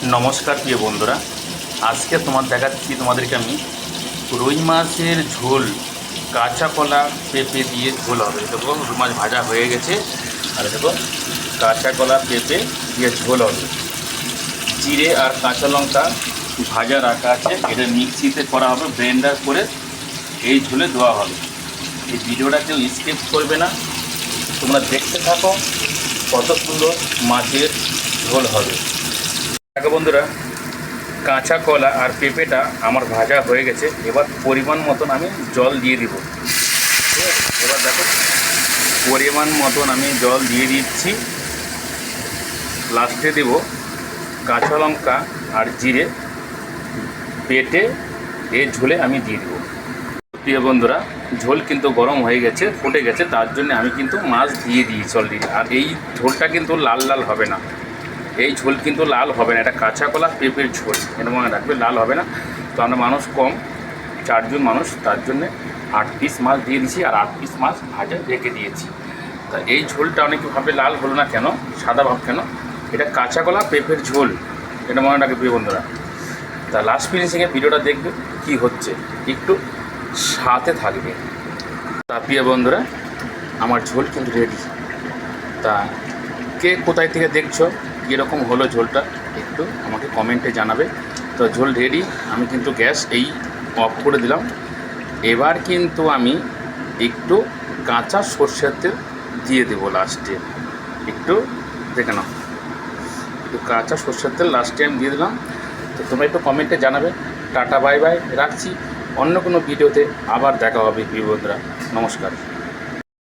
নমস্কার প্রিয় বন্ধুরা, আজকে তোমাদেরকে আমি রুই মাছের ঝোল, কাঁচা কলা পেঁপে দিয়ে ঝোল হবে। দেখো রুই মাছ ভাজা হয়ে গেছে, আর দেখো কাঁচা কলা পেঁপে দিয়ে ঝোল হবে। জিরে আর কাঁচা লঙ্কা ভাজা রাখা আছে, এটা মিক্সিতে করা হবে, ব্লেন্ডার করে এই ঝোলে দেওয়া হবে। এই ভিডিওটা কেউ স্কিপ করবে না, তোমরা দেখতে থাকো কত সুন্দর মাছের ঝোল হবে। দেখো বন্ধুরা, কাঁচা কলা আর পেঁপেটা আমার ভাজা হয়ে গেছে। এবার পরিমাণ মতন আমি জল দিয়ে দিব। ঠিক আছে, এবার দেখো পরিমাণ মতন আমি জল দিয়ে দিচ্ছি। লাস্টে দেব কাঁচা লঙ্কা আর জিরে বেটে এই ঝোলে আমি দিয়ে দেবো। প্রিয় বন্ধুরা, ঝোল কিন্তু গরম হয়ে গেছে, ফুটে গেছে, তার জন্য আমি কিন্তু মাছ দিয়ে দিয়েছি অলরেডি। আর এই ঝোলটা কিন্তু লাল লাল হবে না, এই ঝোল কিন্তু লাল হবে না, এটা কাঁচা কলা পেঁপের ঝোল, এটা মনে রাখবে, লাল হবে না। তো আমরা মানুষ কম, 4 জন মানুষ, তার জন্যে 8 পিস মাছ দিয়ে দিয়েছি আর 8 পিস মাছ ভাজা রেখে দিয়েছি। তা এই ঝোলটা অনেকে ভাবে লাল হলো না কেন, সাদা ভাব কেন, এটা কাঁচা কলা পেঁপের ঝোল, এটা মনে রাখবে প্রিয় বন্ধুরা। তা লাস্ট ফিনিশিংয়ে ভিডিওটা দেখবে কি হচ্ছে, একটু সাথে থাকবে। তা প্রিয় বন্ধুরা, আমার ঝোল কিন্তু রেডি। তা কে কোথায় থেকে দেখছো, কীরকম হলো ঝোলটা, একটু আমাকে কমেন্টে জানাবে। তো ঝোল রেডি, আমি কিন্তু গ্যাস এই অফ করে দিলাম। এবার কিন্তু আমি একটু কাঁচা সর্ষের তেল দিয়ে দেবো লাস্টে, একটু দেখে নাও, একটু কাঁচা সর্ষের তেল লাস্টে আমি দিয়ে দিলাম। তো তোমরা একটু কমেন্টে জানাবে। টাটা, বাই বাই, রাখছি। অন্য কোনো ভিডিওতে আবার দেখা হবে প্রিয় বন্ধুরা, নমস্কার।